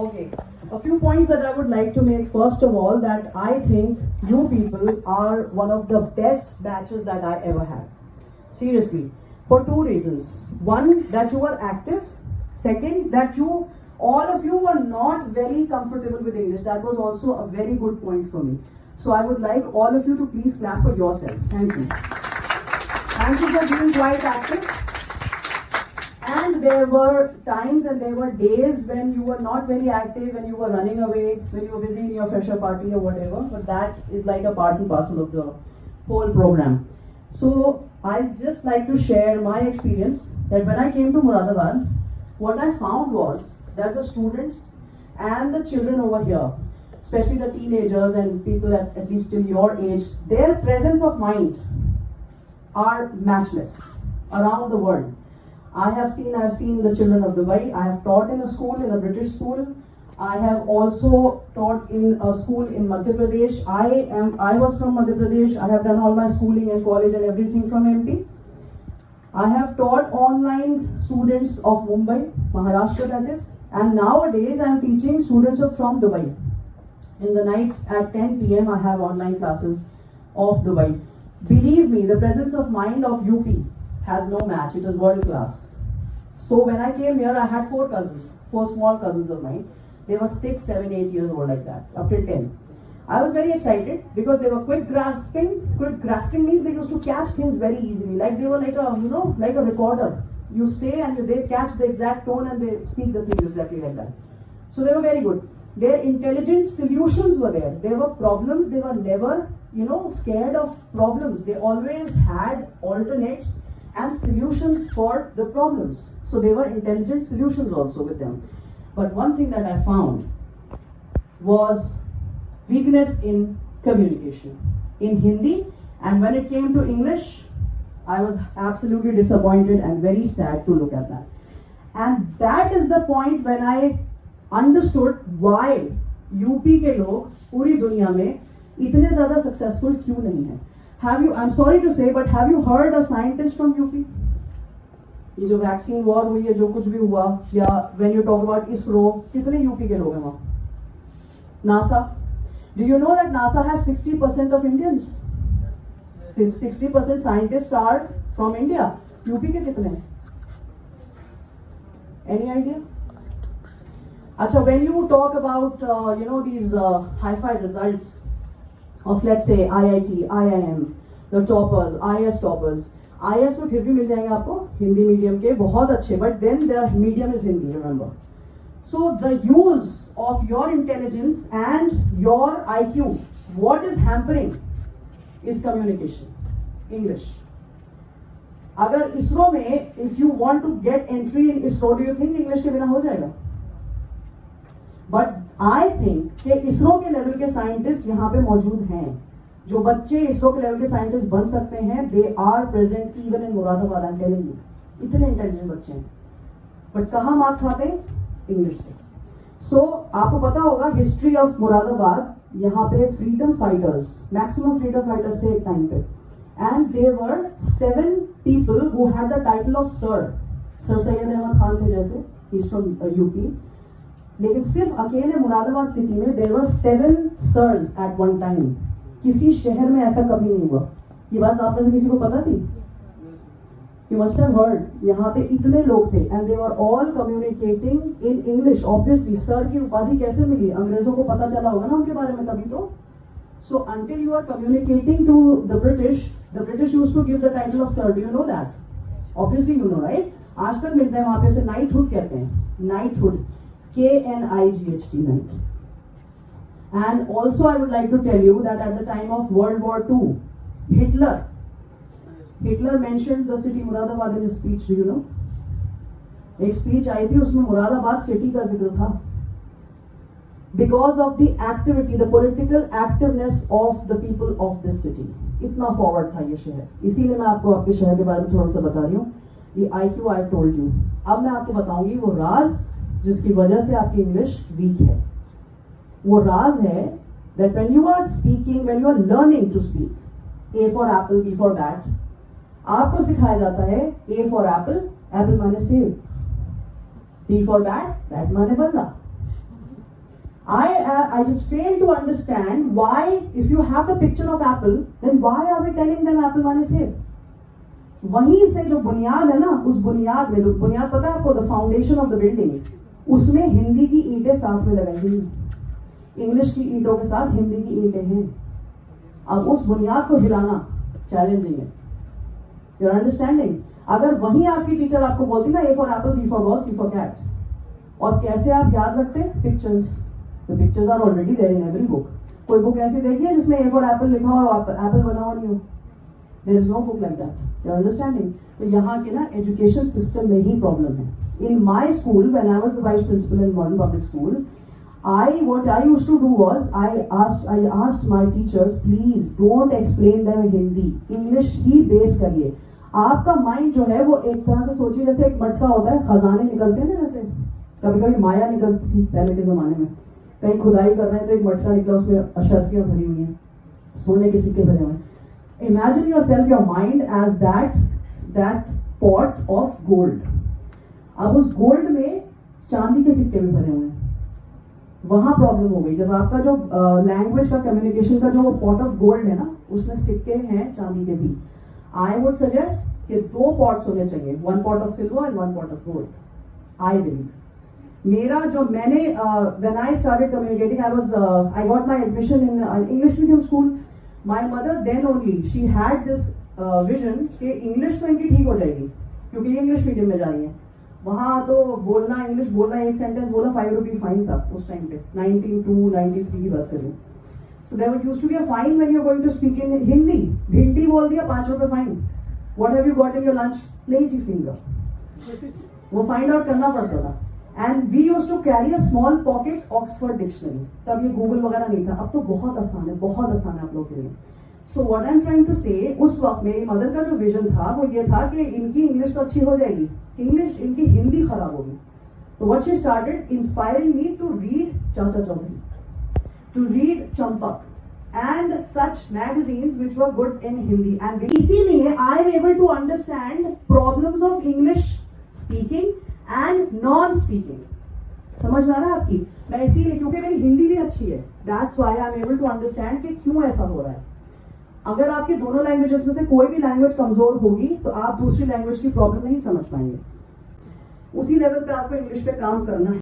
Okay, a few points that I would like to make. First of all, that I think you people are one of the best batches that I ever had. Seriously, for two reasons. One, that you are active. Second, that all of you were not very comfortable with English. That was also a very good point for me. So I would like all of you to please clap for yourself. Thank you. Thank you for being quite active. And there were times and there were days when you were not very active, when you were running away, when you were busy in your fresher party or whatever. But that is like a part and parcel of the whole program. So I'd just like to share my experience that when I came to Moradabad, what I found was that the students and the children over here, especially the teenagers and people at least till your age, their presence of mind are matchless around the world. I have seen the children of Dubai. I have taught in a school, in a British school. I have also taught in a school in Madhya Pradesh. I was from Madhya Pradesh. I have done all my schooling and college and everything from MP. I have taught online students of Mumbai, Maharashtra that is. And nowadays I am teaching students from Dubai. In the night at 10 p.m. I have online classes of Dubai. Believe me, the presence of mind of UP has no match. It is world class. So when I came here, I had four small cousins of mine. They were 6, 7, 8 years old like that, up till 10. I was very excited because they were quick grasping. Quick grasping means they used to catch things very easily. Like they were like a recorder. You say and they catch the exact tone and they speak the things exactly like that. So they were very good. Their intelligent solutions were there. There were problems. They were never, scared of problems. They always had alternates and solutions for the problems. So there were intelligent solutions also with them. But one thing that I found was weakness in communication in Hindi, and when it came to English, I was absolutely disappointed and very sad to look at that. And that is the point when I understood why UP के लोग पूरी दुनिया में इतने ज़्यादा successful क्यों नहीं हैं. I'm sorry to say, but have you heard a scientist from UP? ये जो वैक्सीन वॉर हुई है, जो कुछ भी हुआ, या when you talk about ISRO, कितने यूपी के लोग हैं वहाँ? NASA. Do you know that NASA has 60% of Indians? 60% scientists are from India. UP के कितने हैं? Any idea? अच्छा, when you talk about these hi-fi results of let's say IIT, IIM, the toppers, IS toppers. IS तो फिर भी मिल जाएंगे आपको Hindi medium के बहुत अच्छे, but then the medium is Hindi, remember. So the use of your intelligence and your IQ, what is hampering is communication, English. अगर ISRO में if you want to get entry in ISRO, do you think English के बिना हो जाएगा? But I think कि ISRO के level के scientist यहाँ पे मौजूद हैं. जो बच्चे ISRO के लेवल के साइंटिस्ट बन सकते हैं, they are present even in Moradabad. I'm telling you, इतने इंटेलिजेंट बच्चे हैं. बट कहाँ मार्क खाते हैं? इंग्लिश से. सो आपको पता होगा हिस्ट्री ऑफ मुरादाबाद, यहाँ पे freedom fighters, maximum freedom fighters थे एक टाइम पे, and they were 7 people who had the title of sir Syed Ahmad Khan थे जैसे, he's from UP. लेकिन सिर्फ अकेले मुरादाबाद सिटी में there were 7 sirs at one time. किसी शहर में ऐसा कभी नहीं हुआ. ये बात आप में से किसी को पता थी? You must have heard. यहाँ पे इतने लोग थे and they were all communicating in English. Obviously, sir की उपाधि कैसे मिली? अंग्रेजों को पता चला होगा ना उनके बारे में तभी तो. So until you are communicating to the British used to give the title of sir. Do you know that? Obviously you know, right? आज तक मिलते हैं वहाँ पे, उसे knighthood कहते हैं. Knighthood. KNIGHT, night. And also I would like to tell you that at the time of World War II, Hitler mentioned the city Moradabad in his speech. Do you know? एक speech आई थी उसमें Moradabad city का जिक्र था. Because of the activity, the political activeness of the people of this city. इतना forward था ये शहर. इसीलिए मैं आपको आपके शहर के बारे में थोड़ा सा बता रही हूँ. ये IQ I told you. अब मैं आपको बताऊंगी वो राज जिसकी वजह से आपकी इंग्लिश वीक है. वो राज है that when you are speaking, when you are learning to speak, A for apple, B for bat, आपको सिखाया जाता है A for apple, apple माने सेब, B for bat, bat माने बल्ला. I just fail to understand why, if you have the picture of apple, then why are we telling them apple one is here? वहीं से जो बुनियाद है ना, उस बुनियाद में, बुनियाद पता है आपको, the foundation of the building, उसमें हिंदी की ईंटें साथ में लगाई हुई हैं, इंग्लिश की ईंटों के साथ हिंदी की ईंटें हैं। अब उस बुनियाद को हिलाना चैलेंजिंग है। You're understanding? अगर वहीं आपकी टीचर आपको बोलती ना, A for apple, B for ball, C for cat, और कैसे आप याद रखते pictures? The pictures are already there in every book. कोई बुक ऐसी देखी है जिसमें A for apple लिखा हो और एप्पल बना हुआ नहीं हो? There is no book like that. You're understanding? तो यहाँ के ना एजुकेशन सिस्टम में ही प्रॉब्लम है. In my school, when I was the vice principal in modern public school, what I used to do was I asked my teachers, please don't explain them in Hindi. English he base करिए. आपका mind जो है वो एक तरह से सोचिए जैसे एक मटका होता है, खजाने निकलते हैं ना, जैसे कभी कभी माया निकलती थी पहले के जमाने में, कहीं खुदाई कर रहे हैं तो एक मटका निकला, उसमें अशर्फियां भरी हुई हैं, सोने के सिक्के भरे हुए हैं. Imagine yourself, your mind as that pot of gold. अब उस गोल्ड में चांदी के सिक्के भी भरे हुए हैं. वहां प्रॉब्लम हो गई जब आपका जो लैंग्वेज का, कम्युनिकेशन का जो पॉट ऑफ गोल्ड है ना, उसमें सिक्के हैं चांदी के भी. आई वुड सजेस्ट कि 2 पॉट्स होने चाहिए, 1 pot of silver and 1 pot of gold. I believe मेरा जो मैंने when I started communicating, I got my admission in English medium school. My mother then only, she had this vision कि English तो इनकी ठीक हो जाएगी क्योंकि ये इंग्लिश मीडियम में जा रही है. वहाँ तो बोलना, इंग्लिश बोलना, एक सेंटेंस बोला 5 रुपये फाइन था उस टाइम पे, 1993 की बात कर रही हूँ. So there used to be a fine when you're going to speak in Hindi. भिंडी बोल दिया 5 रुपये fine. What have you got in your lunch? Lazy finger. वो फाइंड आउट करना पड़ता था. And we used to carry a small pocket Oxford dictionary. तब ये गूगल वगैरह नहीं था. अब तो बहुत आसान है, बहुत आसान है आप लोगों के लिए. So what I'm trying to say, उस वक्त मेरी मदर का जो विजन था वो ये था कि इनकी इंग्लिश तो अच्छी हो जाएगी, इंग्लिश इनकी हिंदी खराब होगी. So what she started inspiring me to read चाचा Chaudhary, to read Champak and such magazines which were good in Hindi. And इसीलिए I am able to understand problems of English speaking and non-speaking. समझ में आ रहा है आपकी? मैं इसीलिए, क्योंकि मेरी हिंदी भी अच्छी है, that's why I am able to understand कि क्यों ऐसा हो रहा है. अगर आपके दोनों लैंग्वेजेस में से कोई भी लैंग्वेज कमजोर होगी तो आप दूसरी लैंग्वेज की प्रॉब्लम नहीं समझ पाएंगे. उसी लेवल पे आपको इंग्लिश पे काम करना है.